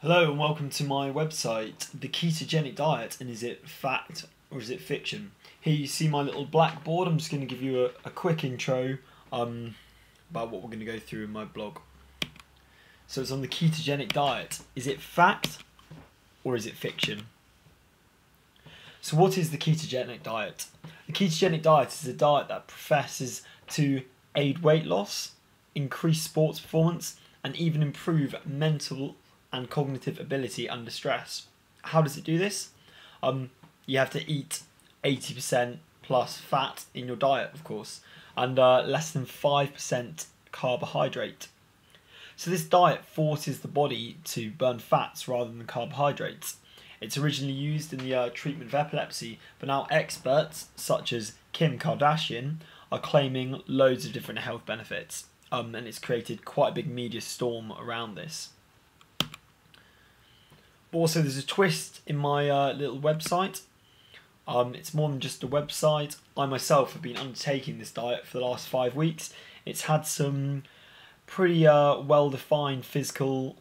Hello and welcome to my website, The Ketogenic Diet, and is it fact or is it fiction? Here you see my little blackboard. I'm just going to give you a quick intro about what we're going to go through in my blog. So it's on the ketogenic diet. Is it fact or is it fiction? So what is the ketogenic diet? The ketogenic diet is a diet that professes to aid weight loss, increase sports performance, and even improve mental and cognitive ability under stress. How does it do this? You have to eat 80% plus fat in your diet, of course, and less than 5% carbohydrate. So this diet forces the body to burn fats rather than carbohydrates. It's originally used in the treatment of epilepsy, but now experts such as Kim Kardashian are claiming loads of different health benefits, and it's created quite a big media storm around this. Also, there's a twist in my little website. It's more than just a website. I myself have been undertaking this diet for the last 5 weeks. It's had some pretty well-defined physical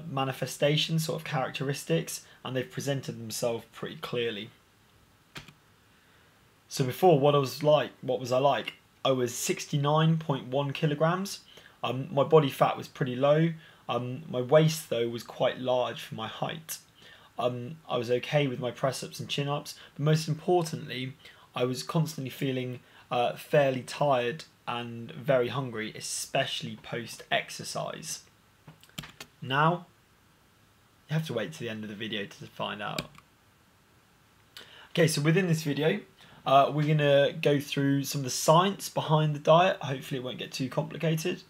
manifestations, sort of characteristics, and they've presented themselves pretty clearly. So before, what was I like? I was 69.1 kilograms. My body fat was pretty low. My waist, though, was quite large for my height. I was okay with my press-ups and chin-ups, but most importantly, I was constantly feeling fairly tired and very hungry, especially post-exercise. Now, you have to wait to the end of the video to find out. Okay, so within this video, we're going to go through some of the science behind the diet. Hopefully it won't get too complicated.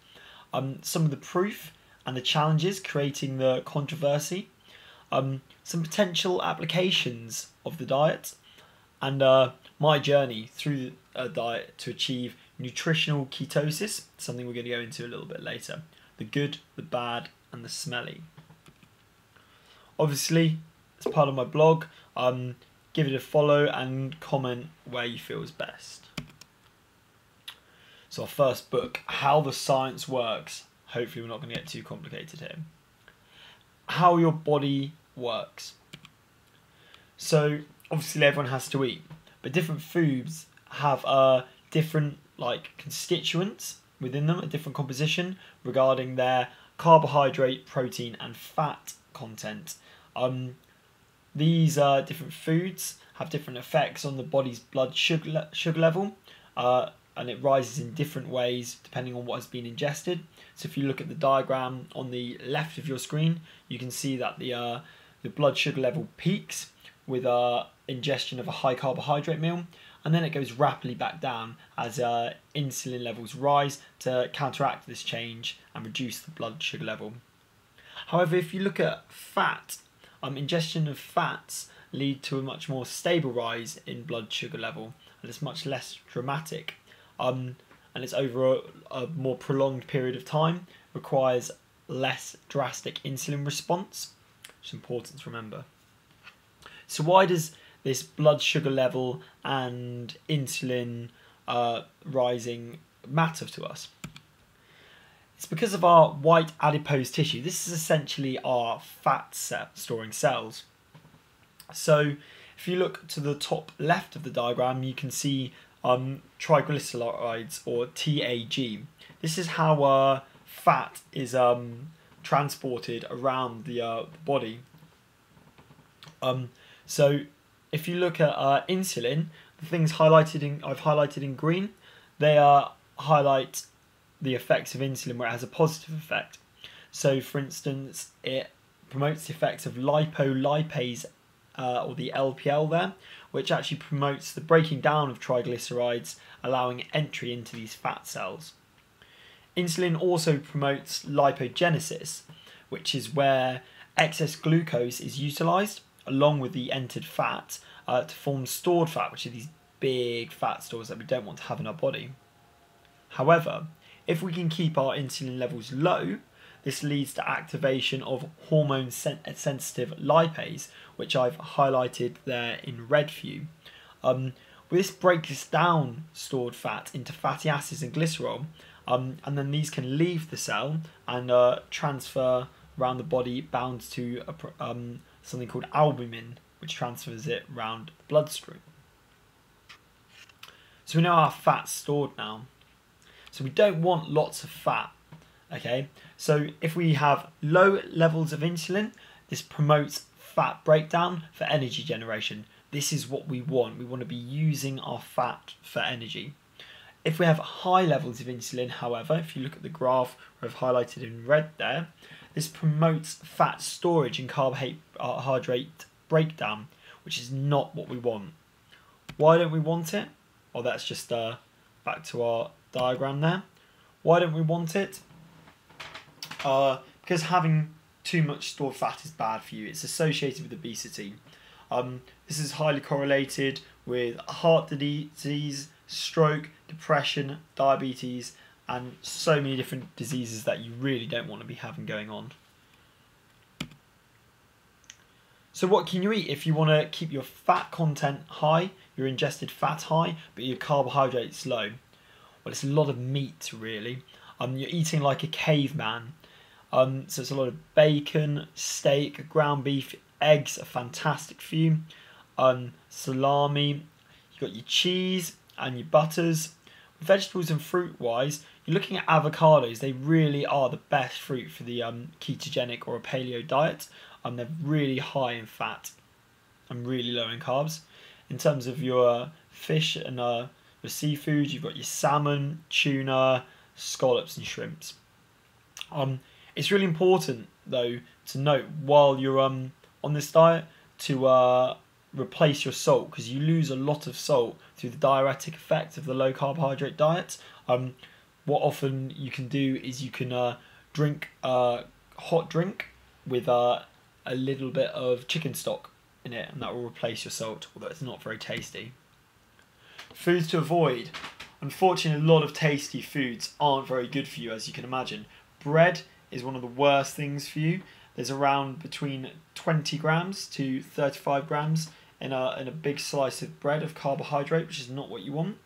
Some of the proof and the challenges creating the controversy, some potential applications of the diet, and my journey through a diet to achieve nutritional ketosis, something we're going to go into a little bit later. The good, the bad, and the smelly. Obviously, as part of my blog, give it a follow and comment where you feel is best. So our first book, How the Science Works. Hopefully we're not going to get too complicated here. How your body works. So obviously everyone has to eat, but different foods have different constituents within them, a different composition regarding their carbohydrate, protein, and fat content. These different foods have different effects on the body's blood sugar level, and it rises in different ways depending on what has been ingested. So if you look at the diagram on the left of your screen, you can see that the blood sugar level peaks with ingestion of a high carbohydrate meal, and then it goes rapidly back down as insulin levels rise to counteract this change and reduce the blood sugar level. However, if you look at fat, ingestion of fats lead to a much more stable rise in blood sugar level, and it's much less dramatic. And it's over a more prolonged period of time, requires less drastic insulin response, which is important to remember. So why does this blood sugar level and insulin rising matter to us? It's because of our white adipose tissue. This is essentially our fat storing cells. So if you look to the top left of the diagram, you can see triglycerides, or TAG. This is how fat is transported around the body. So if you look at insulin, the things I've highlighted in green, they highlight the effects of insulin where it has a positive effect. So for instance, it promotes the effects of lipolipase, or the LPL there, which actually promotes the breaking down of triglycerides, allowing entry into these fat cells. Insulin also promotes lipogenesis, which is where excess glucose is utilised along with the entered fat to form stored fat, which are these big fat stores that we don't want to have in our body. However, if we can keep our insulin levels low, this leads to activation of hormone-sensitive lipase, which I've highlighted there in red for you. This breaks down stored fat into fatty acids and glycerol, and then these can leave the cell and transfer around the body bound to something called albumin, which transfers it around the bloodstream. So we know our fat's stored now. So we don't want lots of fat. Okay, so if we have low levels of insulin, this promotes fat breakdown for energy generation. This is what we want. We want to be using our fat for energy. If we have high levels of insulin, however, if you look at the graph I've highlighted in red there, this promotes fat storage and carbohydrate breakdown, which is not what we want. Why don't we want it? Well, that's just back to our diagram there. Why don't we want it? Because having too much stored fat is bad for you. It's associated with obesity. This is highly correlated with heart disease, stroke, depression, diabetes, and so many different diseases that you really don't want to be having going on. So what can you eat if you want to keep your fat content high, your ingested fat high, but your carbohydrates low? Well, it's a lot of meat, really. You're eating like a caveman. So it's a lot of bacon, steak, ground beef, eggs are fantastic for you. Salami, you've got your cheese and your butters. Vegetables and fruit wise, you're looking at avocados. They really are the best fruit for the ketogenic or a paleo diet. They're really high in fat and really low in carbs. In terms of your fish and your seafood, you've got your salmon, tuna, scallops and shrimps. It's really important though to note while you're on this diet to replace your salt, because you lose a lot of salt through the diuretic effect of the low carbohydrate diet. What often you can do is you can drink a hot drink with a little bit of chicken stock in it, and that will replace your salt, although it's not very tasty. Foods to avoid. Unfortunately, a lot of tasty foods aren't very good for you, as you can imagine. Bread is one of the worst things for you. There's around between 20 grams to 35 grams in a big slice of bread of carbohydrate, which is not what you want.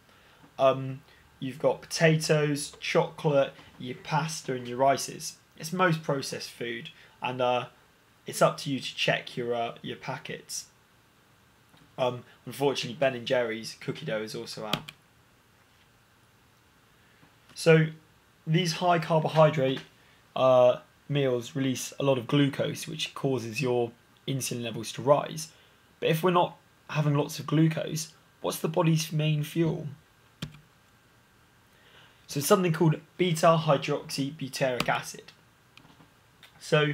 You've got potatoes, chocolate, your pasta and your rices. It's most processed food, and it's up to you to check your packets. Unfortunately, Ben and Jerry's cookie dough is also out. So these high carbohydrate meals release a lot of glucose, which causes your insulin levels to rise. But if we're not having lots of glucose, what's the body's main fuel? So it's something called beta-hydroxybutyric acid. So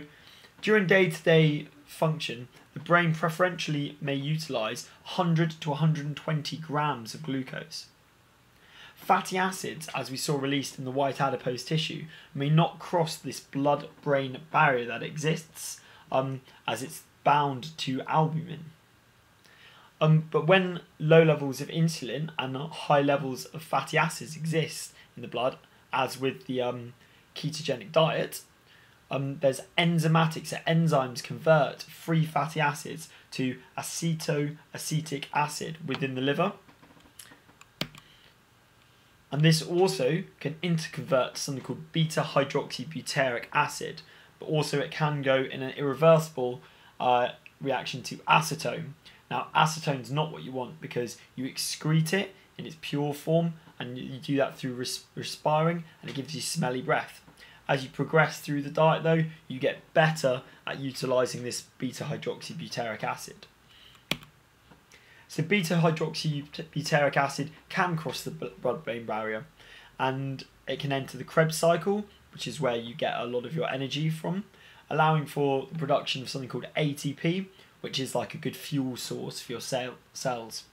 during day-to-day function, the brain preferentially may utilise 100 to 120 grams of glucose. Fatty acids, as we saw released in the white adipose tissue, may not cross this blood-brain barrier that exists, as it's bound to albumin. But when low levels of insulin and high levels of fatty acids exist in the blood, as with the ketogenic diet, there's enzymatics, so enzymes convert free fatty acids to acetoacetic acid within the liver. And this also can interconvert to something called beta-hydroxybutyric acid, but also it can go in an irreversible reaction to acetone. Now, acetone is not what you want because you excrete it in its pure form, and you do that through respiring, and it gives you smelly breath. As you progress through the diet though, you get better at utilising this beta-hydroxybutyric acid. So beta-hydroxybutyric acid can cross the blood-brain barrier, and it can enter the Krebs cycle, which is where you get a lot of your energy from, allowing for the production of something called ATP, which is like a good fuel source for your cells.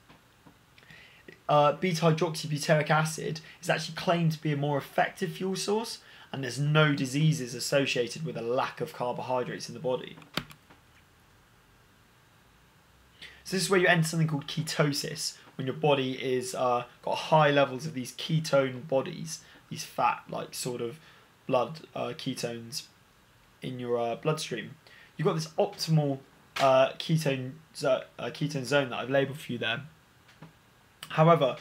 Beta-hydroxybutyric acid is actually claimed to be a more effective fuel source, and there's no diseases associated with a lack of carbohydrates in the body. So this is where you enter something called ketosis, when your body is got high levels of these ketone bodies, these fat, like sort of blood ketones in your bloodstream. You've got this optimal ketone zone that I've labelled for you there. However,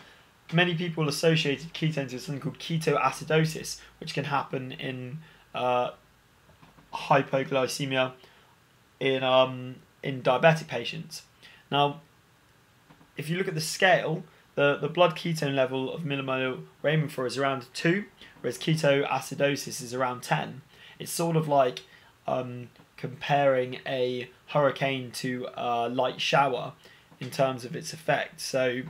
many people associated ketones with something called ketoacidosis, which can happen in high hypoglycemia in diabetic patients. Now, if you look at the scale, the blood ketone level of millimole we're aiming for is around 2, whereas ketoacidosis is around 10. It's sort of like comparing a hurricane to a light shower in terms of its effect. So,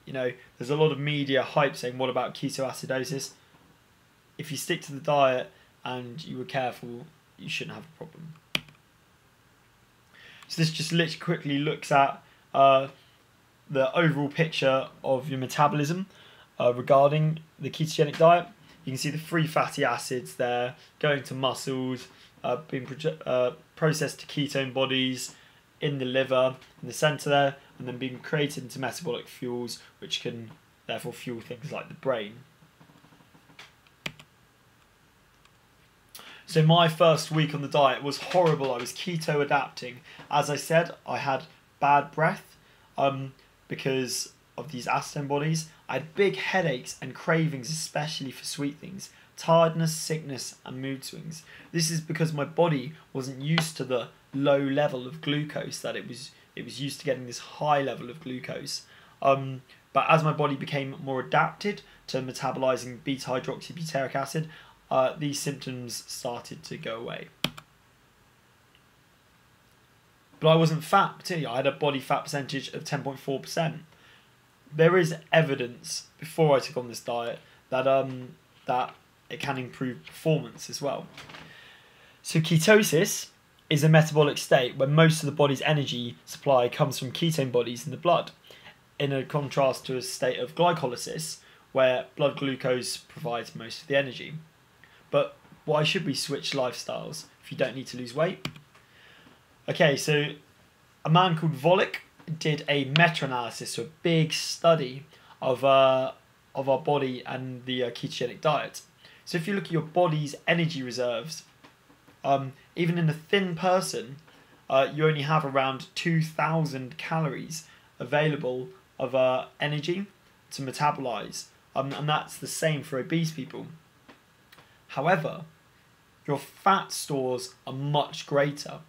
you know, there's a lot of media hype saying, what about ketoacidosis? If you stick to the diet and you were careful, you shouldn't have a problem. So this just literally quickly looks at the overall picture of your metabolism regarding the ketogenic diet. You can see the free fatty acids there going to muscles, being processed to ketone bodies in the liver, in the centre there, and then being created into metabolic fuels, which can therefore fuel things like the brain. So my first week on the diet was horrible. I was keto adapting. As I said, I had bad breath because of these acetone bodies. I had big headaches and cravings, especially for sweet things, tiredness, sickness and mood swings. This is because my body wasn't used to the low level of glucose that it was used to getting this high level of glucose. But as my body became more adapted to metabolizing beta-hydroxybutyric acid, these symptoms started to go away. But I wasn't fat particularly. I had a body fat percentage of 10.4%. There is evidence before I took on this diet that that it can improve performance as well. So ketosis is a metabolic state where most of the body's energy supply comes from ketone bodies in the blood, in a contrast to a state of glycolysis where blood glucose provides most of the energy. But why should we switch lifestyles if you don't need to lose weight? Okay, so a man called Volek did a meta-analysis, so a big study of our body and the ketogenic diet. So if you look at your body's energy reserves, even in a thin person, you only have around 2,000 calories available of energy to metabolize, and that's the same for obese people. However, your fat stores are much greater,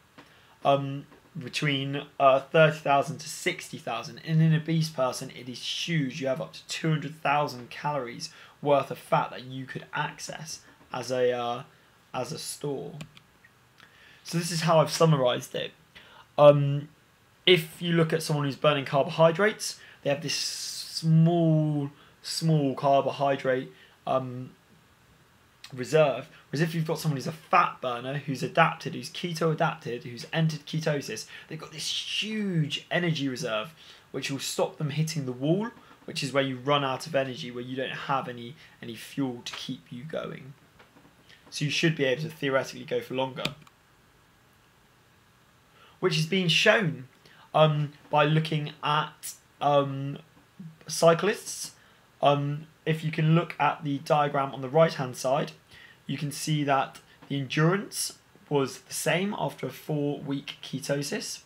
between 30,000 to 60,000. In an obese person, it is huge. You have up to 200,000 calories worth of fat that you could access as a store. So this is how I've summarized it. If you look at someone who's burning carbohydrates, they have this small carbohydrate reserve. Whereas if you've got someone who's a fat burner, who's adapted, who's keto adapted, who's entered ketosis, they've got this huge energy reserve, which will stop them hitting the wall, which is where you run out of energy, where you don't have any fuel to keep you going. So you should be able to theoretically go for longer, which is being shown by looking at cyclists. If you can look at the diagram on the right hand side, you can see that the endurance was the same after a 4-week ketosis.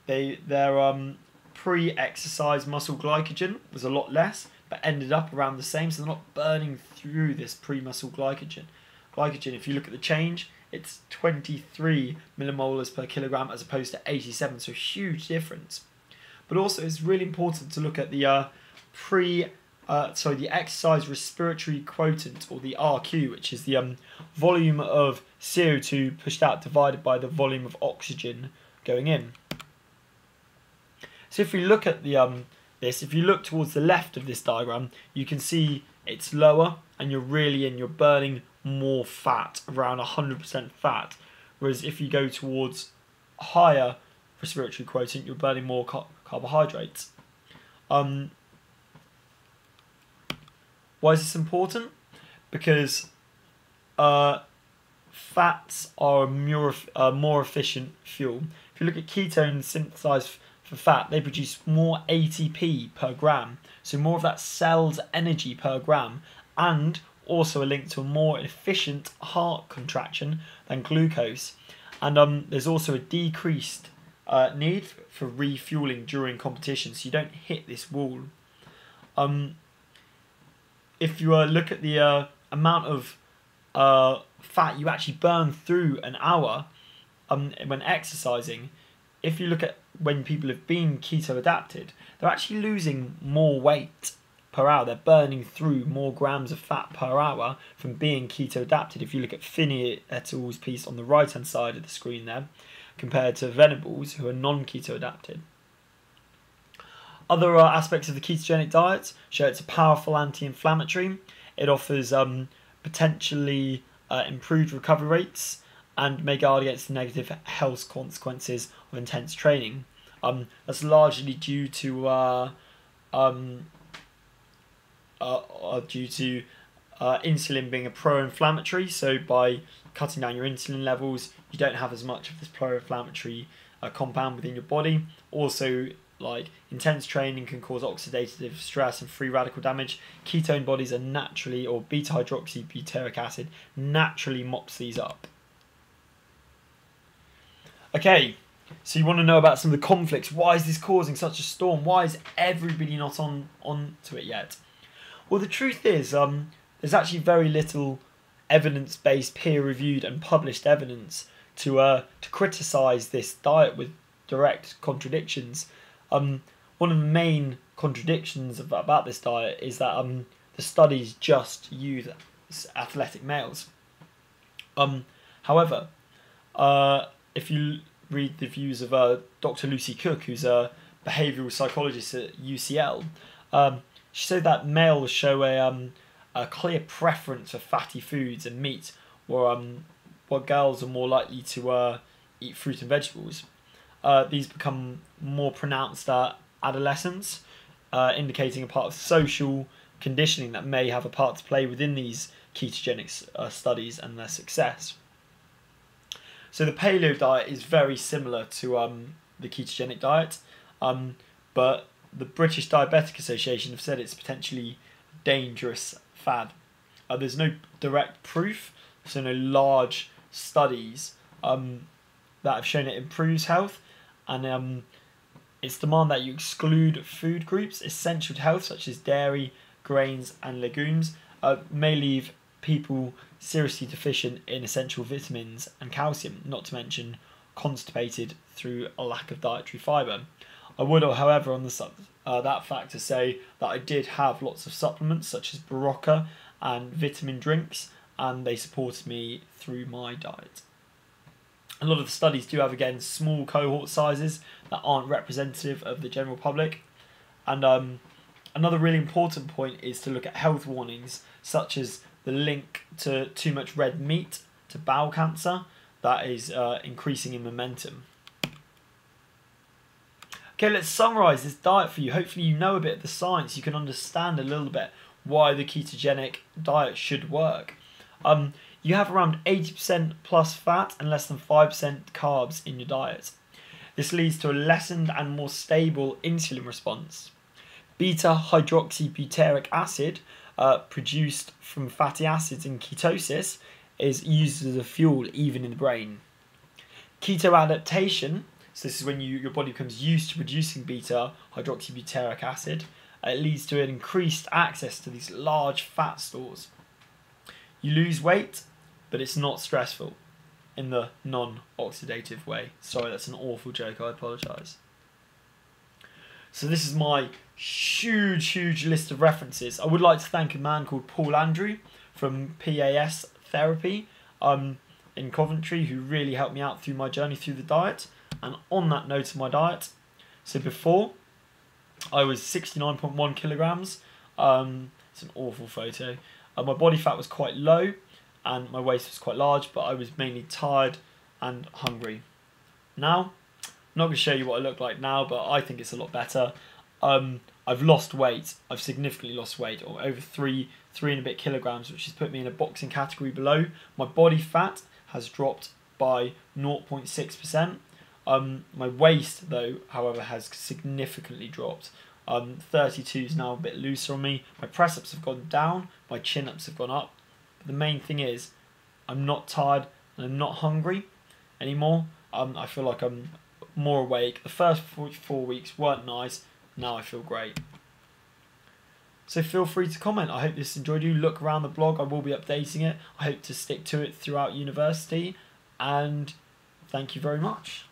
Their pre-exercise muscle glycogen was a lot less, but ended up around the same, so they're not burning through this pre-muscle glycogen. If you look at the change, it's 23 millimolars per kilogram as opposed to 87, so huge difference. But also it's really important to look at the the exercise respiratory quotient, or the RQ, which is the volume of CO2 pushed out divided by the volume of oxygen going in. So if we look at the if you look towards the left of this diagram, you can see it's lower and you're burning more fat, around 100% fat. Whereas if you go towards higher respiratory quotient, you're burning more carbohydrates. Why is this important? Because fats are a more efficient fuel. If you look at ketones synthesized for fat, they produce more ATP per gram, so more of that cell's energy per gram, and also a link to a more efficient heart contraction than glucose. And there's also a decreased need for refueling during competition, so you don't hit this wall. If you look at the amount of fat you actually burn through an hour when exercising, if you look at when people have been keto adapted, they're actually losing more weight per hour. They're burning through more grams of fat per hour from being keto adapted. If you look at Finney et al.'s piece on the right hand side of the screen there, compared to Venables, who are non-keto adapted. Other aspects of the ketogenic diet show it's a powerful anti-inflammatory. It offers potentially improved recovery rates and may guard against the negative health consequences of intense training. That's largely due to insulin being a pro-inflammatory. So by cutting down your insulin levels, you don't have as much of this pro-inflammatory compound within your body. Also, like intense training can cause oxidative stress and free radical damage. Ketone bodies are naturally, or beta hydroxybutyric acid naturally mops these up. Okay, so you want to know about some of the conflicts. Why is this causing such a storm? Why is everybody not on to it yet? Well, the truth is, there's actually very little evidence-based, peer-reviewed and published evidence to criticise this diet with direct contradictions. One of the main contradictions about this diet is that the studies just use athletic males. However, if you read the views of Dr. Lucy Cook, who's a behavioural psychologist at UCL, she said that males show a clear preference for fatty foods and meat, while girls are more likely to eat fruit and vegetables. These become more pronounced at adolescence, indicating a part of social conditioning that may have a part to play within these ketogenic studies and their success. So the paleo diet is very similar to the ketogenic diet, but the British Diabetic Association have said it's potentially dangerous fad. There's no direct proof, so no large studies that have shown it improves health, and it's demand that you exclude food groups essential to health, such as dairy, grains and legumes, may leave people seriously deficient in essential vitamins and calcium, not to mention constipated through a lack of dietary fibre. I would, however, on that factor say that I did have lots of supplements such as Berocca and vitamin drinks, and they supported me through my diet. A lot of the studies do have, again, small cohort sizes that aren't representative of the general public. And another really important point is to look at health warnings, such as the link to too much red meat to bowel cancer that is increasing in momentum. Okay, let's summarise this diet for you. Hopefully you know a bit of the science. You can understand a little bit why the ketogenic diet should work. You have around 80% plus fat and less than 5% carbs in your diet. This leads to a lessened and more stable insulin response. Beta hydroxybutyric acid, produced from fatty acids in ketosis, is used as a fuel even in the brain. Keto adaptation, so this is when your body becomes used to producing beta hydroxybutyric acid, it leads to an increased access to these large fat stores. You lose weight, but it's not stressful in the non-oxidative way. Sorry, that's an awful joke, I apologise. So this is my huge list of references. I would like to thank a man called Paul Andrew from PAS Therapy in Coventry, who really helped me out through my journey through the diet. And on that note of my diet, so before I was 69.1 kilograms. It's an awful photo. My body fat was quite low and my waist was quite large, but I was mainly tired and hungry. Now, I'm not going to show you what I look like now, but I think it's a lot better. I've lost weight. I've significantly lost weight, or over three and a bit kilograms, which has put me in a boxing category below. My body fat has dropped by 0.6%. My waist, though, however, has significantly dropped. 32 is now a bit looser on me. My press-ups have gone down. My chin-ups have gone up. But the main thing is, I'm not tired and I'm not hungry anymore. I feel like I'm more awake. The first 4 weeks weren't nice. Now I feel great. So feel free to comment. I hope this enjoyed you. Look around the blog. I will be updating it. I hope to stick to it throughout university. And thank you very much.